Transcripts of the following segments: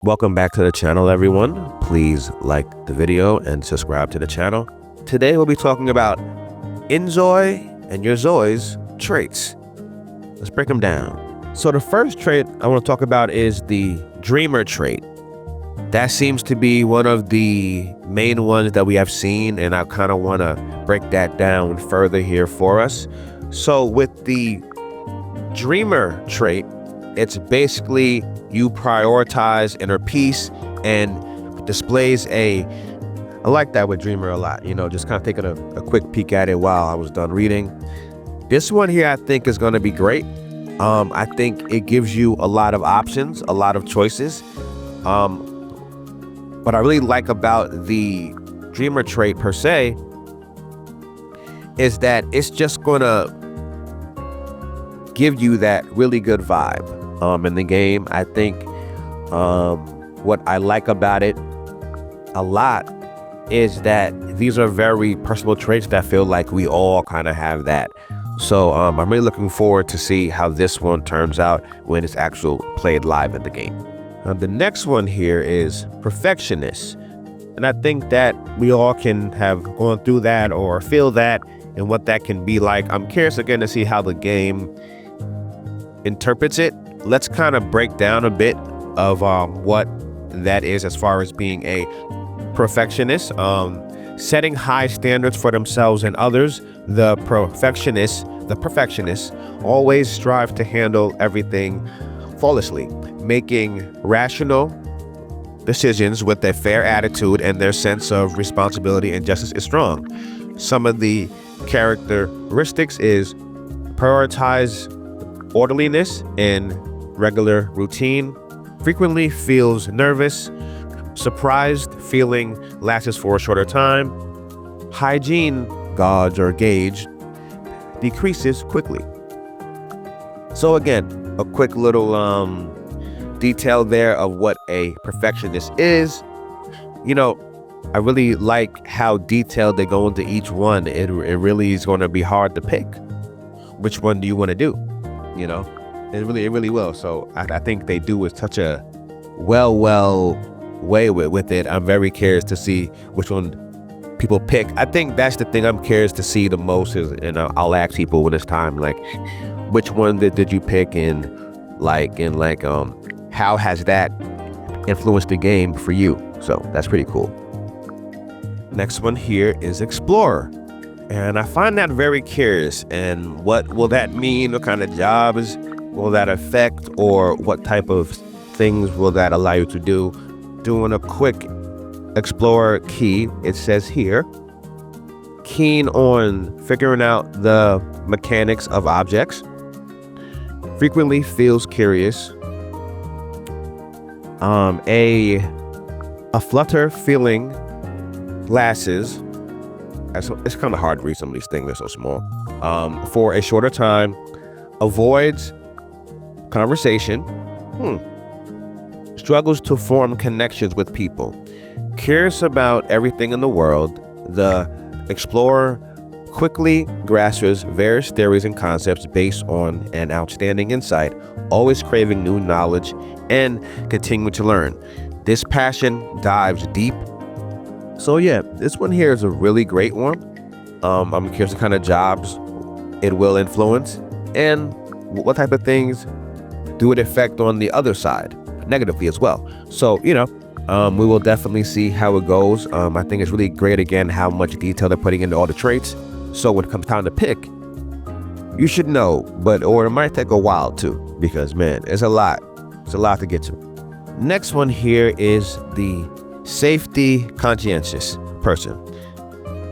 Welcome back to the channel, everyone. Please like the video and subscribe to the channel. Today we'll be talking about Inzoi and your Zoi's traits. Let's break them down. So the first trait I want to talk about is the dreamer trait. That seems to be one of the main ones that we have seen, and I kind of want to break that down further here for us. So with the dreamer trait, it's basically you prioritize inner peace and displays I like that with dreamer a lot, just kind of taking a quick peek at it while I was done reading. This one here I think is going to be great. I think it gives you a lot of options, a lot of choices. What I really like about the dreamer trait per se is that it's just going to give you that really good vibe in the game. I think what I like about it a lot is that these are very personal traits that feel like we all kind of have that. So I'm really looking forward to see how this one turns out when it's actually played live in the game. The next one here is Perfectionist. And I think that we all can have gone through that or feel that and what that can be like. I'm curious again to see how the game interprets it. Let's kind of break down a bit of what that is as far as being a perfectionist. Setting high standards for themselves and others, the perfectionist always strive to handle everything flawlessly, making rational decisions with a fair attitude, and their sense of responsibility and justice is strong. Some of the characteristics is prioritize orderliness and regular routine, frequently feels nervous, surprised feeling lasts for a shorter time, hygiene gauge decreases quickly. So again, a quick little detail there of what a perfectionist is. I really like how detailed they go into each one. It really is going to be hard to pick which one do you want to do. It really will. So I think they do with such a well way with it. I'm very curious to see which one people pick. I think that's the thing I'm curious to see the most is, and I'll ask people when it's time, like, which one did you pick, and how has that influenced the game for you? So that's pretty cool. Next one here is Explorer. And I find that very curious. And what will that mean? What kind of jobs will that affect? Or what type of things will that allow you to do? Doing a quick Explorer key, it says here, keen on figuring out the mechanics of objects, frequently feels curious, a flutter feeling glasses. It's kind of hard to read some of these things, they're so small. For a shorter time, avoids conversation, struggles to form connections with people, curious about everything in the world. The Explorer quickly grasps various theories and concepts based on an outstanding insight, always craving new knowledge and continuing to learn. This passion dives deep. So yeah, this one here is a really great one. I'm curious what kind of jobs it will influence and what type of things do it affect on the other side negatively as well. So, we will definitely see how it goes. I think it's really great, again, how much detail they're putting into all the traits. So when it comes time to pick, you should know, or it might take a while too, because man, it's a lot to get to. Next one here is the safety conscientious person.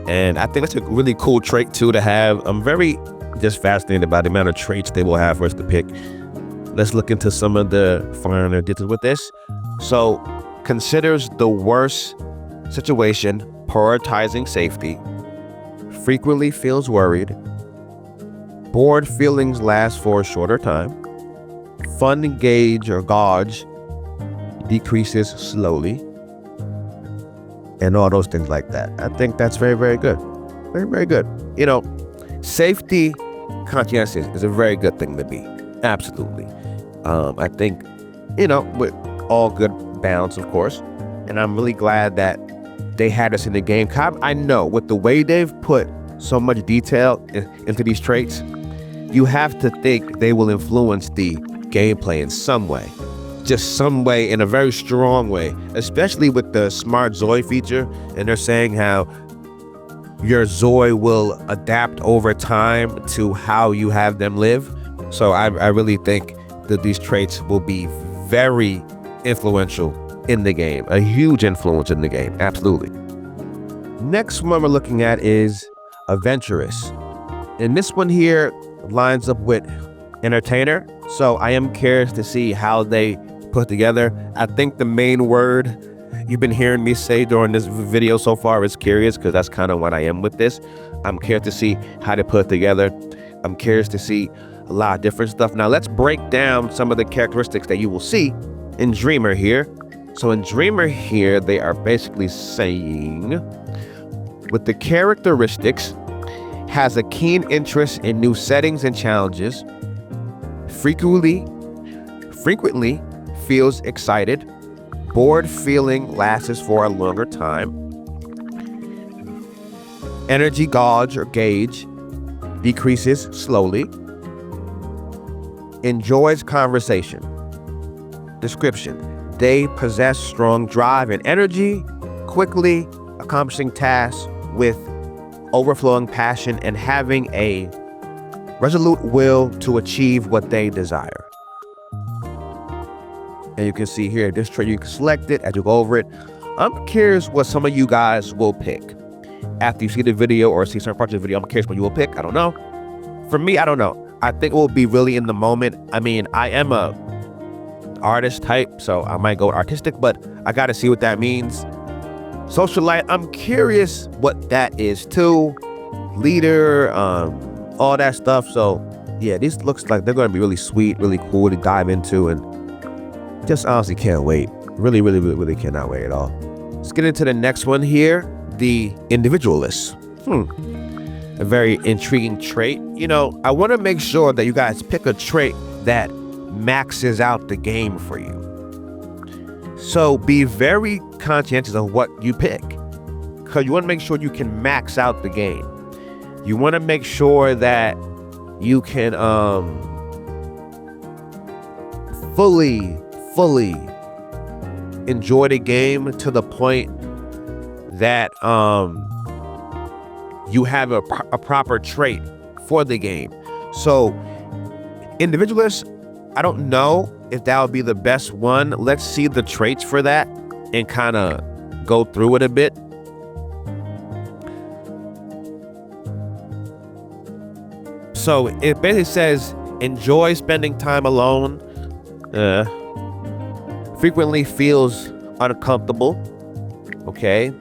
And I think that's a really cool trait too to have. I'm very just fascinated by the amount of traits they will have for us to pick. Let's look into some of the finer details with this. So considers the worst situation, prioritizing safety, frequently feels worried, bored feelings last for a shorter time, fun gauge decreases slowly, and all those things like that. I think that's very, very good. Very, very good. Safety conscientious is a very good thing to be. Absolutely. I think, with all good balance, of course. And I'm really glad that they had us in the game. I know with the way they've put so much detail into these traits, you have to think they will influence the gameplay in some way. Just some way, in a very strong way, especially with the smart Zoi feature. And they're saying how your Zoi will adapt over time to how you have them live. So I really think that these traits will be very influential in the game, a huge influence in the game, absolutely. Next one we're looking at is Adventurous. And this one here lines up with Entertainer. So I am curious to see how they put together. I think the main word you've been hearing me say during this video so far is curious, because that's kind of what I am with this. I'm curious to see how they put it together. I'm curious to see a lot of different stuff. Now let's break down some of the characteristics that you will see in Dreamer here. So in Dreamer here, they are basically saying, with the characteristics, has a keen interest in new settings and challenges, frequently feels excited, bored feeling lasts for a longer time, energy gauge decreases slowly, enjoys conversation. Description: they possess strong drive and energy, quickly accomplishing tasks with overflowing passion and having a resolute will to achieve what they desire. And you can see here, this trait, you can select it as you go over it. I'm curious what some of you guys will pick. After you see the video or see certain parts of the video, I'm curious what you will pick. I don't know. For me, I don't know. I think it will be really in the moment. I mean, I am a artist type, so I might go artistic, but I got to see what that means. Socialite, I'm curious what that is too. Leader, all that stuff. So yeah, these looks like they're going to be really sweet, really cool to dive into, and just honestly can't wait. Really cannot wait at all. Let's get into the next one here, the Individualist. A very intriguing trait. You know, I want to make sure that you guys pick a trait that maxes out the game for you. So be very conscientious of what you pick, because you want to make sure you can max out the game. You want to make sure that you can fully enjoy the game to the point that you have a proper trait for the game. So Individualist, I don't know if that would be the best one. Let's see the traits for that and kind of go through it a bit. So it basically says, enjoy spending time alone, frequently feels uncomfortable, okay,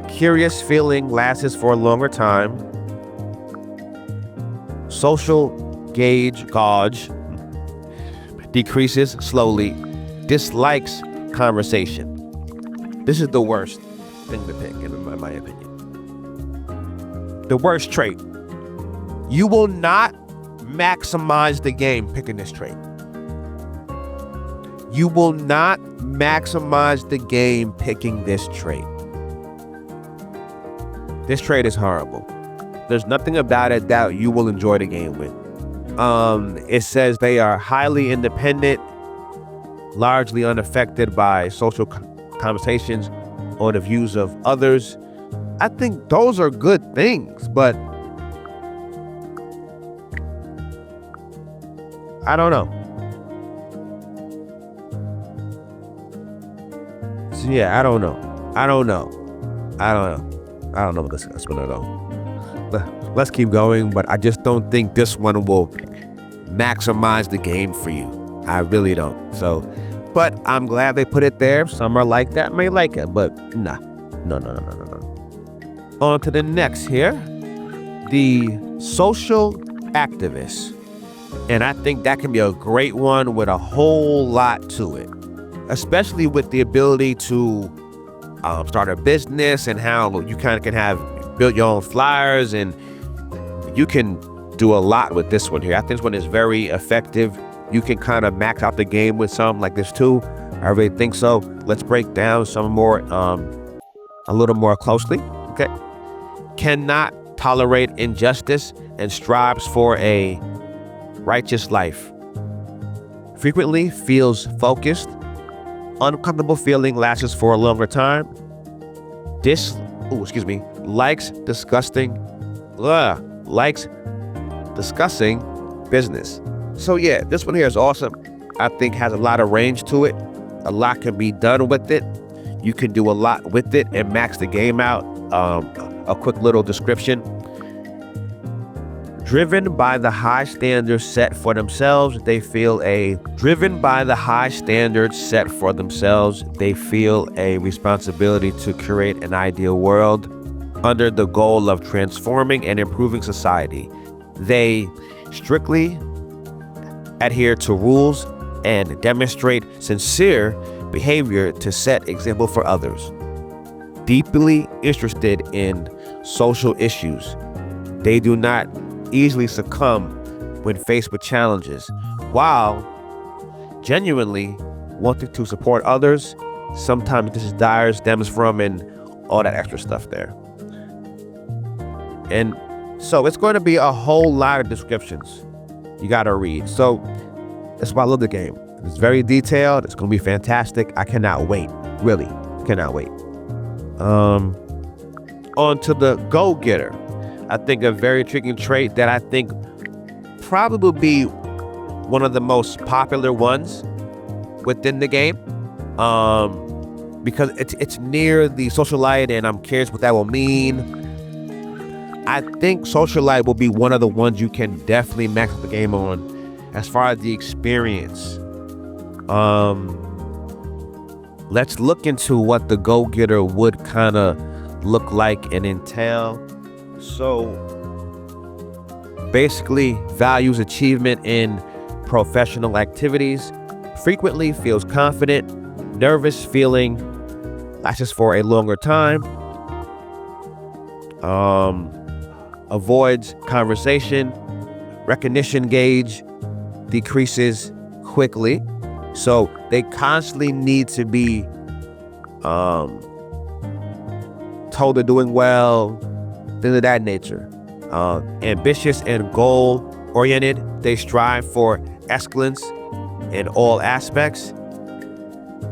curious feeling lasts for a longer time, social gauge decreases slowly, dislikes conversation. This is the worst thing to pick, in my opinion. The worst trait. You will not maximize the game picking this trait. You will not maximize the game picking this trait. This trait is horrible. There's nothing about it that you will enjoy the game with. It says they are highly independent, largely unaffected by social conversations or the views of others. I think those are good things, but I don't know. So yeah, I don't know what this is gonna go. Let's keep going, but I just don't think this one will maximize the game for you. I really don't. So, but I'm glad they put it there. Some are like that, may like it, but no. On to the next here, the social activist. And I think that can be a great one with a whole lot to it, especially with the ability to start a business and how you kind of can build your own flyers, and you can do a lot with this one here. I think this one is very effective. You can kind of max out the game with something like this too, I really think so. Let's break down some more, a little more closely. Okay. Cannot tolerate injustice and strives for a righteous life. Frequently feels focused. Uncomfortable feeling lasts for a longer time. Likes discussing business. So yeah, this one here is awesome. I think has a lot of range to it. A lot can be done with it. You can do a lot with it and max the game out. A quick little description. Driven by the high standards set for themselves, they feel a responsibility to create an ideal world under the goal of transforming and improving society. They strictly adhere to rules and demonstrate sincere behavior to set example for others. Deeply interested in social issues. They do not easily succumb when faced with challenges, while genuinely wanting to support others. Sometimes this is dire stems from and all that extra stuff there. And so it's going to be a whole lot of descriptions you got to read. So that's why I love the game. It's very detailed. It's going to be fantastic. I cannot wait. Really, cannot wait. On to the Goalgetter. I think a very intriguing trait that I think probably will be one of the most popular ones within the game, because it's near the socialite, and I'm curious what that will mean. I think socialite will be one of the ones you can definitely max the game on as far as the experience. Let's look into what the Goalgetter would kind of look like and entail. So basically values achievement in professional activities, frequently feels confident, nervous feeling lasts for a longer time, avoids conversation, recognition gauge decreases quickly. So they constantly need to be told they're doing well, things of that nature. Ambitious and goal-oriented, they strive for excellence in all aspects.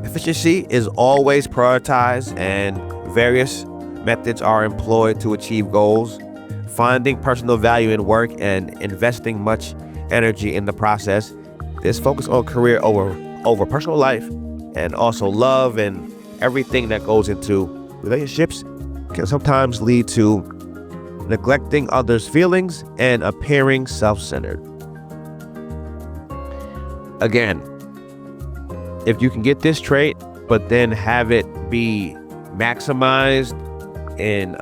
Efficiency is always prioritized and various methods are employed to achieve goals. Finding personal value in work and investing much energy in the process. This focus on career over personal life, and also love and everything that goes into relationships can sometimes lead to neglecting others' feelings and appearing self-centered. Again, if you can get this trait, but then have it be maximized in,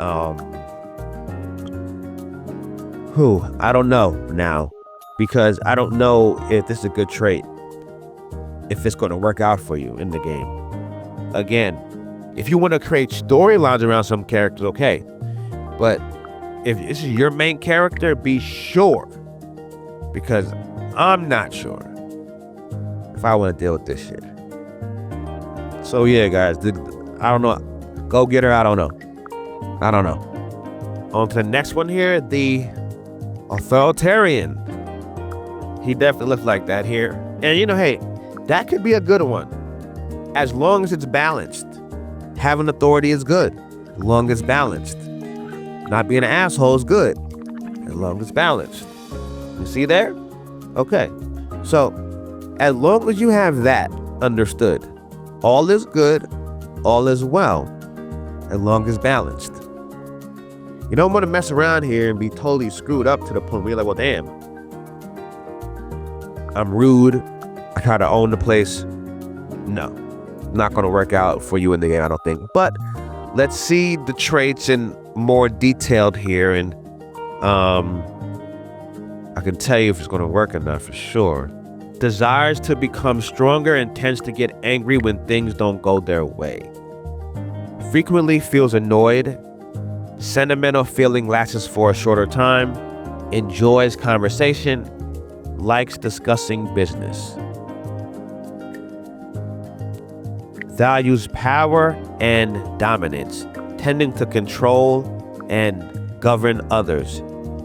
I don't know now, because I don't know if this is a good trait, if it's going to work out for you in the game. Again, if you want to create storylines around some characters, okay. But if this is your main character, be sure, because I'm not sure if I want to deal with this shit. So yeah, guys, I don't know. Goalgetter, I don't know. On to the next one here, the authoritarian. He definitely looks like that here. And hey, that could be a good one. As long as it's balanced. Having authority is good. As long as it's balanced. Not being an asshole is good. As long as it's balanced. You see there? Okay. So, as long as you have that understood, all is good, all is well, as long as balanced. You don't want to mess around here and be totally screwed up to the point where you're like, well, damn, I'm rude, I try to own the place. No, not going to work out for you in the game, I don't think. But let's see the traits in more detailed here, and I can tell you if it's going to work or not for sure. Desires to become stronger and tends to get angry when things don't go their way. Frequently feels annoyed. Sentimental feeling lasts for a shorter time. Enjoys conversation. Likes discussing business. values power and dominance, tending to control and govern others.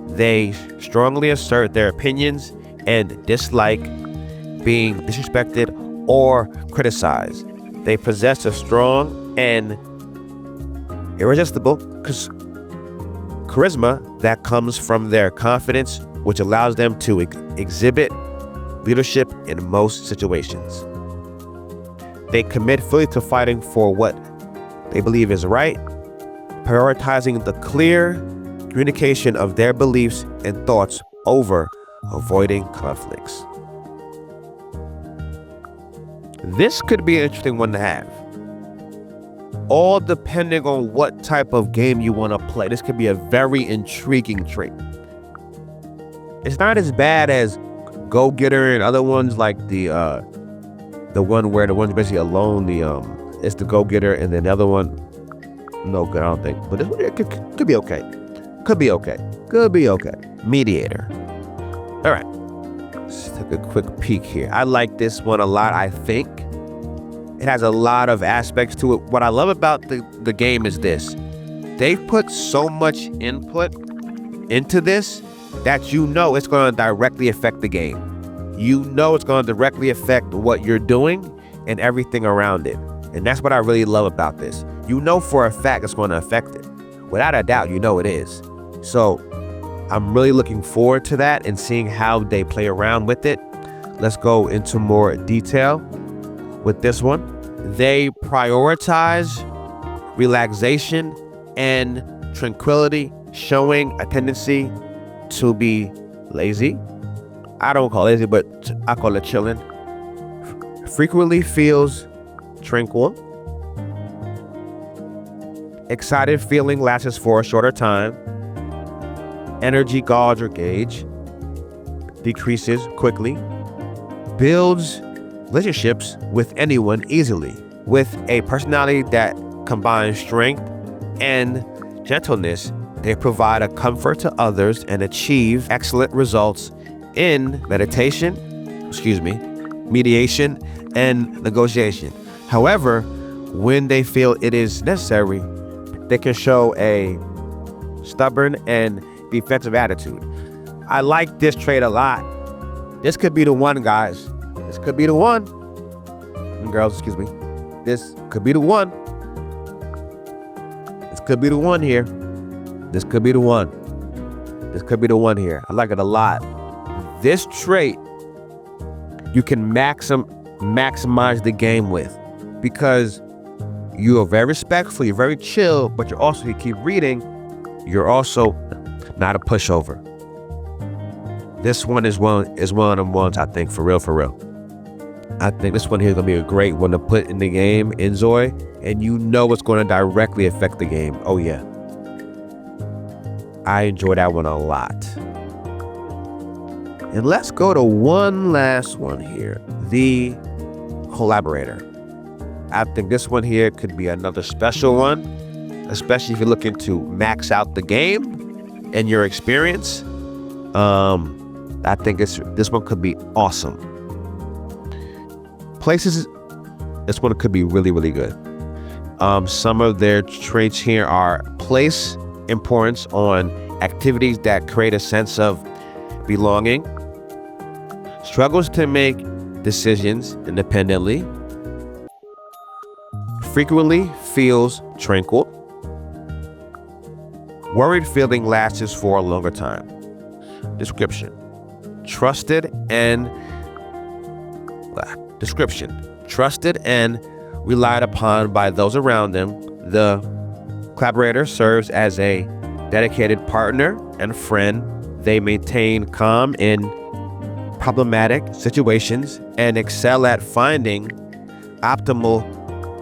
They strongly assert their opinions and dislike being disrespected or criticized. They possess a strong and irresistible charisma that comes from their confidence, which allows them to exhibit leadership in most situations. They commit fully to fighting for what they believe is right, prioritizing the clear communication of their beliefs and thoughts over avoiding conflicts. This could be an interesting one to have. All depending on what type of game you want to play. This could be a very intriguing trait. It's not as bad as Goalgetter and other ones like the one where the one's basically alone. It's the Goalgetter, and then the other one, no good, I don't think. But this one could be okay. Could be okay. Mediator. All right. Let's take a quick peek here. I like this one a lot, I think. It has a lot of aspects to it. What I love about the game is this. They've put so much input into this that you know it's going to directly affect the game. You know it's going to directly affect what you're doing and everything around it. And that's what I really love about this. You know for a fact it's going to affect it. Without a doubt, you know it is. So I'm really looking forward to that and seeing how they play around with it. Let's go into more detail with this one. They prioritize relaxation and tranquility, showing a tendency to be lazy. I don't call it lazy, but I call it chilling. Frequently feels tranquil. Excited feeling lasts for a shorter time. Energy gauge or gauge decreases quickly. Builds relationships with anyone easily. With a personality that combines strength and gentleness, they provide a comfort to others and achieve excellent results in mediation, and negotiation. However, when they feel it is necessary, they can show a stubborn and defensive attitude. I like this trait a lot. This could be the one, guys. This could be the one. Girls, This could be the one. This could be the one here. This could be the one. This could be the one here. I like it a lot. This trait, you can maximize the game with, because you are very respectful, you're very chill, but you're also, you keep reading, you're also not a pushover. This one is one of them ones, I think, for real. I think this one here is going to be a great one to put in the game, Inzoi, and you know it's going to directly affect the game. Oh, yeah. I enjoy that one a lot. And let's go to one last one here, the collaborator. I think this one here could be another special one, especially if you're looking to max out the game and your experience. I think this one could be awesome. This one could be really good. Some of their traits here are place importance on activities that create a sense of belonging, struggles to make decisions independently, frequently feels tranquil, worried feeling lasts for a longer time. Description: trusted and relied upon by those around them. The collaborator serves as a dedicated partner and friend. They maintain calm in problematic situations and excel at finding optimal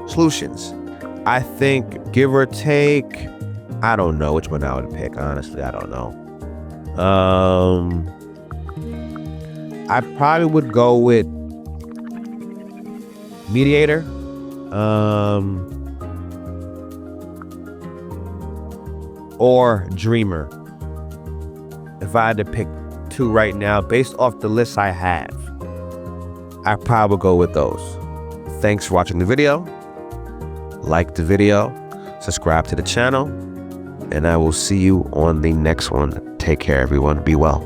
solutions. I think, give or take, I don't know which one I would pick, honestly. I don't know. I probably would go with mediator. Or dreamer. If I had to pick two right now, based off the list I have, I probably would go with those. Thanks for watching the video. like the video, subscribe to the channel, and I will see you on the next one. Take care, everyone. Be well.